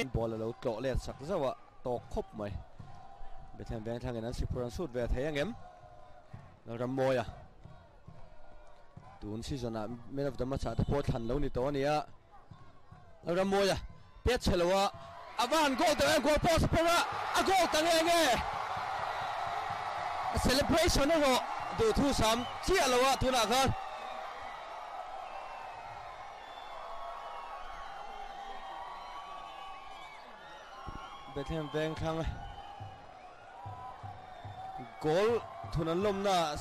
ball lo tlo le sak zawa to khop mai Bethlehem veng thang an sipuran sut ve thei angem lo ram moya tun season a man of the match at port han lo ni to ania lo ram moya pet chhelowa avan goal to goal post pora a goal tangenge a celebration ro do thu sam chia lowa thuna khan Bethlehem veng thang goal thunan lom na